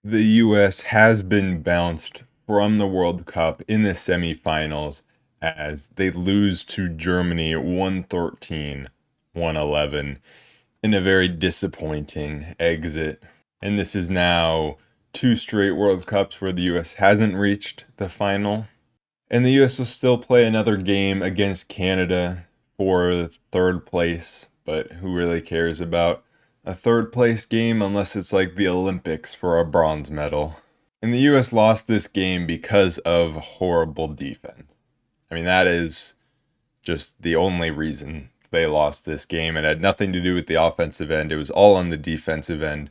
The U.S. has been bounced from the World Cup in the semifinals as they lose to Germany 113, 111 in a very disappointing exit. And this is now two straight World Cups where the U.S. hasn't reached the final. And the U.S. will still play another game against Canada for third place, but who really cares about a third place game unless it's like the Olympics for a bronze medal? And the U.S. lost this game because of horrible defense. I mean, that is just the only reason they lost this game. It had nothing to do with the offensive end, it was all on the defensive end.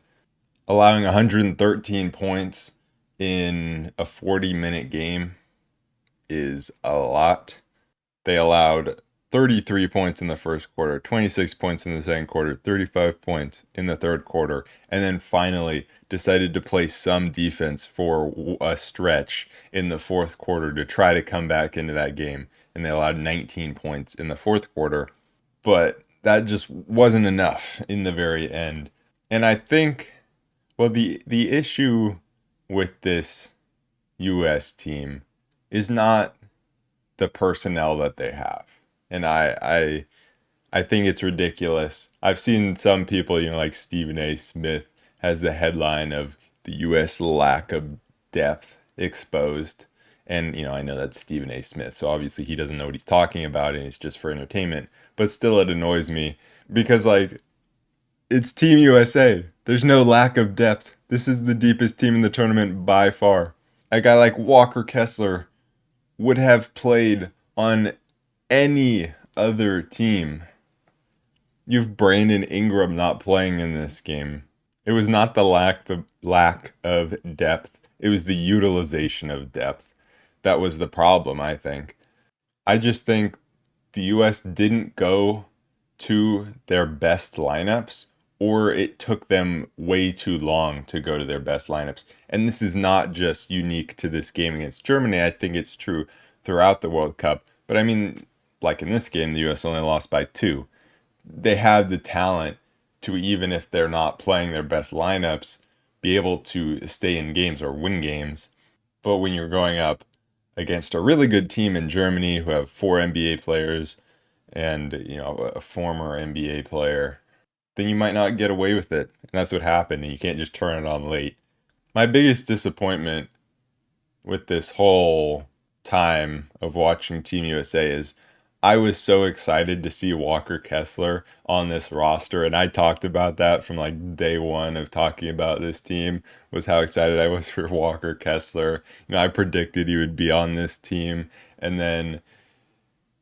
Allowing 113 points in a 40-minute game is a lot. They allowed 33 points in the first quarter, 26 points in the second quarter, 35 points in the third quarter, and then finally decided to play some defense for a stretch in the fourth quarter to try to come back into that game. And they allowed 19 points in the fourth quarter. But that just wasn't enough in the very end. And I think, well, the issue with this US team is not the personnel that they have. And I think it's ridiculous. I've seen some people, like Stephen A. Smith has the headline of the US lack of depth exposed. And, I know that's Stephen A. Smith, so obviously he doesn't know what he's talking about and it's just for entertainment. But still it annoys me because it's Team USA. There's no lack of depth. This is the deepest team in the tournament by far. A guy like Walker Kessler would have played on any other team. You've Brandon Ingram not playing in this game. It was not the lack of depth. It was the utilization of depth. That was the problem, I think. I just think the US didn't go to their best lineups, or it took them way too long to go to their best lineups. And this is not just unique to this game against Germany. I think it's true throughout the World Cup. But I mean, like in this game, the US only lost by two. They have the talent to, even if they're not playing their best lineups, be able to stay in games or win games. But when you're going up against a really good team in Germany who have four NBA players and a former NBA player, then you might not get away with it. And that's what happened, and you can't just turn it on late. My biggest disappointment with this whole time of watching Team USA is I was so excited to see Walker Kessler on this roster, and I talked about that from like day one of talking about this team, was how excited I was for Walker Kessler. I predicted he would be on this team, and then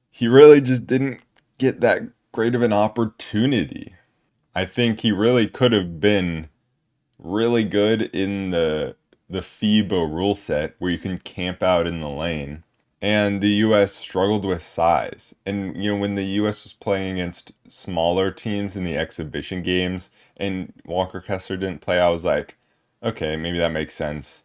he really just didn't get that great of an opportunity. I think he really could have been really good in the FIBA rule set where you can camp out in the lane. And the US struggled with size. And when the US was playing against smaller teams in the exhibition games and Walker Kessler didn't play, I was like, okay, maybe that makes sense.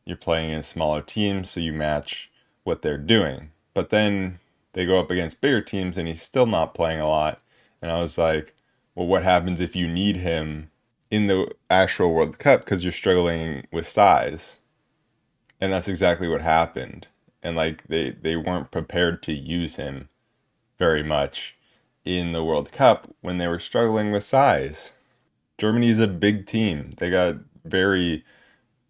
You're playing in smaller teams, so you match what they're doing. But then they go up against bigger teams and he's still not playing a lot. And I was like, well, what happens if you need him in the actual World Cup because you're struggling with size? And that's exactly what happened. And they weren't prepared to use him very much in the World Cup when they were struggling with size. Germany's a big team. They got very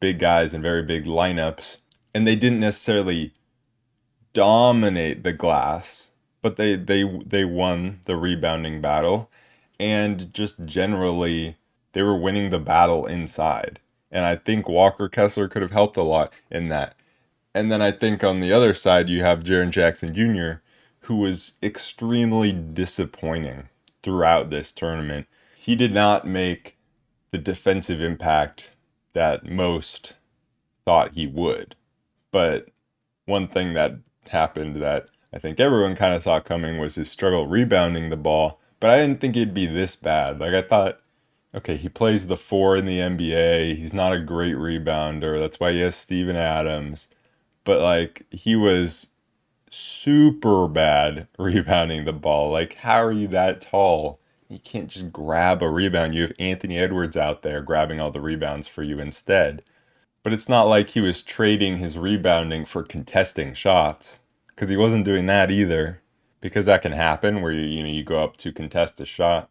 big guys and very big lineups, and they didn't necessarily dominate the glass, but they won the rebounding battle, and just generally they were winning the battle inside. And I think Walker Kessler could have helped a lot in that. And then I think on the other side you have Jaren Jackson Jr., who was extremely disappointing throughout this tournament. He did not make the defensive impact that most thought he would. But one thing that happened that I think everyone kind of saw coming was his struggle rebounding the ball. But I didn't think it'd be this bad. I thought, okay, he plays the four in the NBA. He's not a great rebounder. That's why he has Steven Adams. But he was super bad rebounding the ball. How are you that tall? You can't just grab a rebound. You have Anthony Edwards out there grabbing all the rebounds for you instead. But it's not like he was trading his rebounding for contesting shots, because he wasn't doing that either. Because that can happen where you go up to contest a shot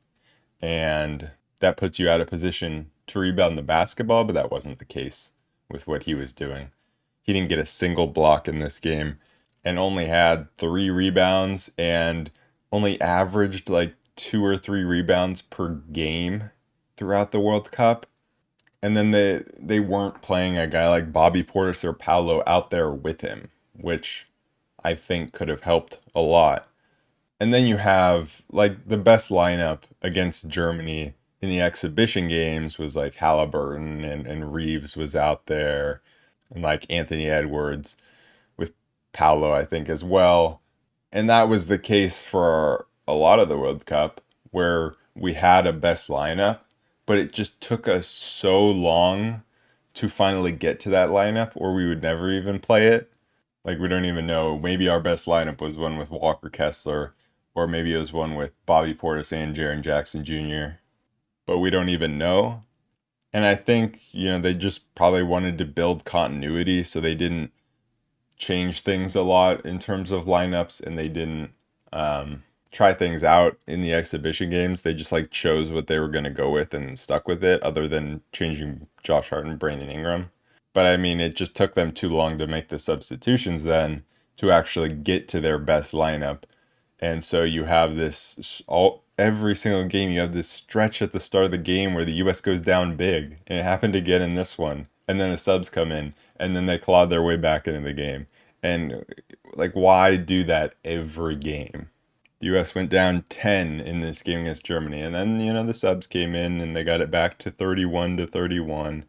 and that puts you out of position to rebound the basketball, but that wasn't the case with what he was doing. He didn't get a single block in this game and only had 3 rebounds and only averaged like 2 or 3 rebounds per game throughout the World Cup. And then they weren't playing a guy like Bobby Portis or Paolo out there with him, which I think could have helped a lot. And then you have like the best lineup against Germany in the exhibition games was like Halliburton and Reeves was out there and like Anthony Edwards with Paolo, I think, as well. And that was the case for a lot of the World Cup where we had a best lineup, but it just took us so long to finally get to that lineup, or we would never even play it. Like we don't even know. Maybe our best lineup was one with Walker Kessler, or maybe it was one with Bobby Portis and Jaren Jackson Jr. But we don't even know. And I think, they just probably wanted to build continuity, so they didn't change things a lot in terms of lineups, and they didn't try things out in the exhibition games. They just like chose what they were going to go with and stuck with it, other than changing Josh Hart and Brandon Ingram. But I mean, it just took them too long to make the substitutions then to actually get to their best lineup. And so you have this all every single game you have this stretch at the start of the game where the US goes down big. And it happened again in this one. And then the subs come in and then they clawed their way back into the game. And like why do that every game? The US went down 10 in this game against Germany. And then, the subs came in and they got it back to 31-31.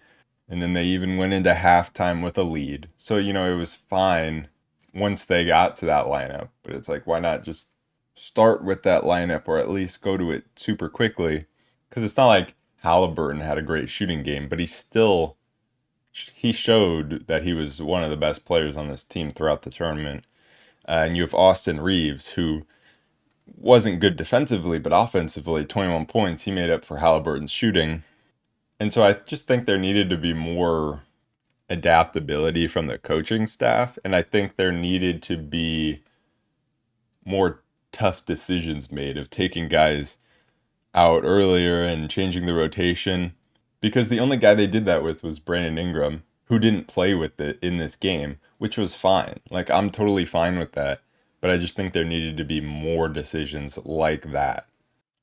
And then they even went into halftime with a lead. So, it was fine once they got to that lineup. But it's like, why not just start with that lineup or at least go to it super quickly? Because it's not like Halliburton had a great shooting game, but he showed that he was one of the best players on this team throughout the tournament. And you have Austin Reeves, who wasn't good defensively, but offensively, 21 points, he made up for Halliburton's shooting. And so I just think there needed to be more adaptability from the coaching staff. And I think there needed to be more tough decisions made of taking guys out earlier and changing the rotation. Because the only guy they did that with was Brandon Ingram, who didn't play with it in this game, which was fine. Like, I'm totally fine with that. But I just think there needed to be more decisions like that.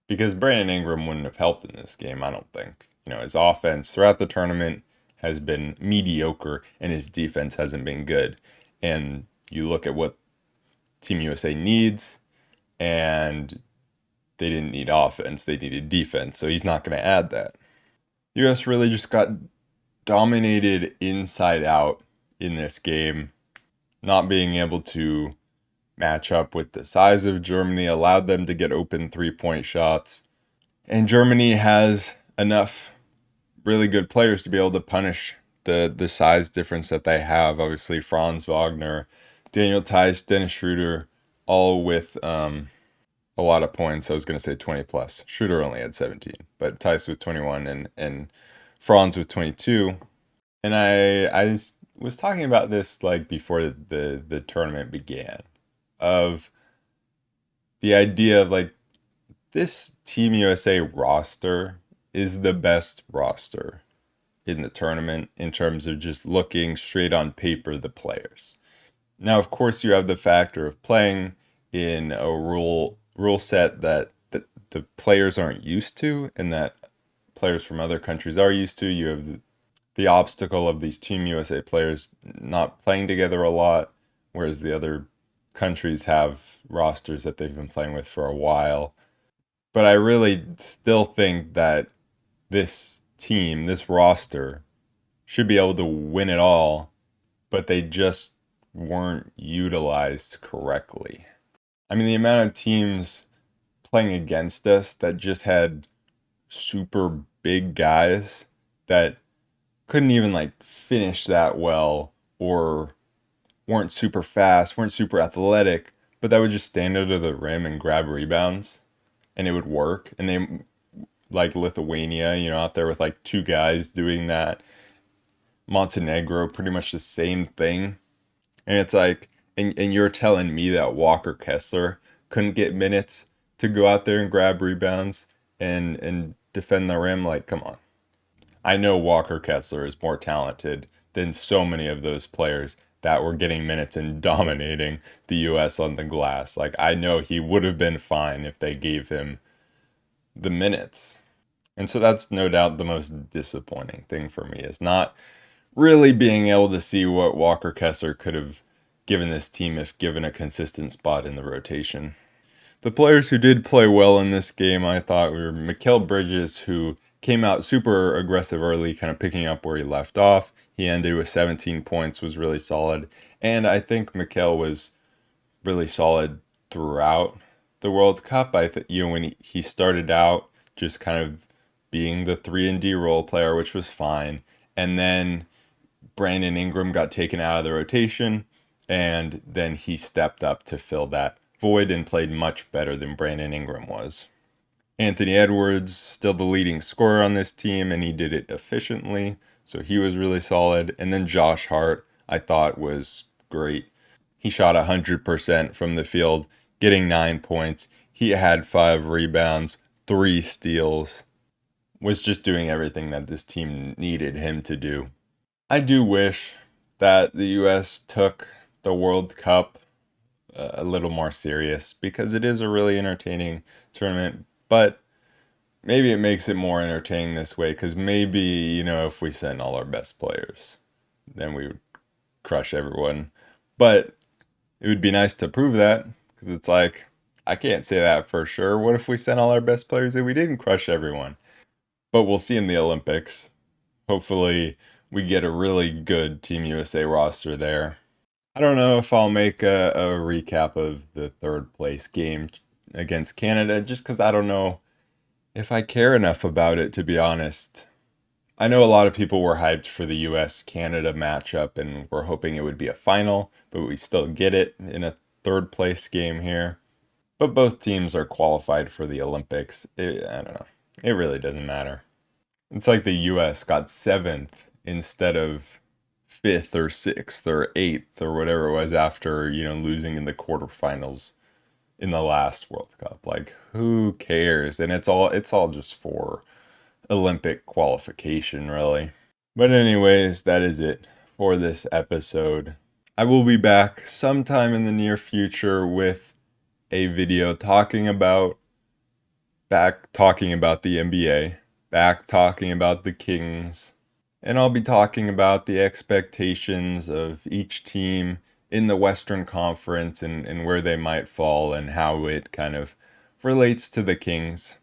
Because Brandon Ingram wouldn't have helped in this game, I don't think. His offense throughout the tournament has been mediocre and his defense hasn't been good. And you look at what Team USA needs, and they didn't need offense, they needed defense. So he's not going to add that. US really just got dominated inside out in this game. Not being able to match up with the size of Germany allowed them to get open 3-point shots. And Germany has enough really good players to be able to punish the size difference that they have. Obviously, Franz Wagner, Daniel Theis, Dennis Schroeder, all with a lot of points. I was going to say 20 plus. Schroeder only had 17, but Theis with 21 and Franz with 22. And I was talking about this like before the tournament began, of the idea of like this Team USA roster is the best roster in the tournament in terms of just looking straight on paper the players. Now, of course, you have the factor of playing in a rule set that the players aren't used to and that players from other countries are used to. You have the obstacle of these Team USA players not playing together a lot, whereas the other countries have rosters that they've been playing with for a while. But I really still think that this team, this roster, should be able to win it all, but they just weren't utilized correctly. I mean, the amount of teams playing against us that just had super big guys that couldn't even like finish that well, or weren't super fast, weren't super athletic, but that would just stand under the rim and grab rebounds and it would work. And they, like Lithuania, out there with like 2 guys doing that. Montenegro, pretty much the same thing. And it's like, and you're telling me that Walker Kessler couldn't get minutes to go out there and grab rebounds and defend the rim? Like, come on. I know Walker Kessler is more talented than so many of those players that were getting minutes and dominating the US on the glass. Like, I know he would have been fine if they gave him the minutes. And so that's no doubt the most disappointing thing for me, is not really being able to see what Walker Kessler could have given this team if given a consistent spot in the rotation. The players who did play well in this game, I thought, were Mikal Bridges, who came out super aggressive early, kind of picking up where he left off. He ended with 17 points, was really solid. And I think Mikal was really solid throughout the World Cup. I think, when he started out just kind of being the 3 and D role player, which was fine. And then Brandon Ingram got taken out of the rotation, and then he stepped up to fill that void and played much better than Brandon Ingram was. Anthony Edwards, still the leading scorer on this team, and he did it efficiently, so he was really solid. And then Josh Hart, I thought, was great. He shot 100% from the field, getting 9 points. He had 5 rebounds, 3 steals, was just doing everything that this team needed him to do. I do wish that the US took the World Cup a little more serious, because it is a really entertaining tournament, but maybe it makes it more entertaining this way, because maybe, if we sent all our best players, then we would crush everyone. But it would be nice to prove that, because it's like, I can't say that for sure. What if we sent all our best players and we didn't crush everyone? But we'll see in the Olympics. Hopefully, we get a really good Team USA roster there. I don't know if I'll make a recap of the third place game against Canada, just because I don't know if I care enough about it, to be honest. I know a lot of people were hyped for the US Canada matchup and were hoping it would be a final, but we still get it in a third place game here. But both teams are qualified for the Olympics. I don't know. It really doesn't matter. It's like the US got 7th instead of 5th or 6th or 8th or whatever it was after, losing in the quarterfinals in the last World Cup. Like, who cares? And it's all just for Olympic qualification, really. But anyways, that is it for this episode. I will be back sometime in the near future with a video talking about the NBA, back talking about the Kings, and I'll be talking about the expectations of each team in the Western Conference, and where they might fall and how it kind of relates to the Kings.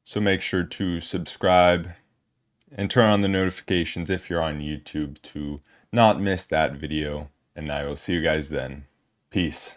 So make sure to subscribe and turn on the notifications if you're on YouTube to not miss that video. And I will see you guys then. Peace.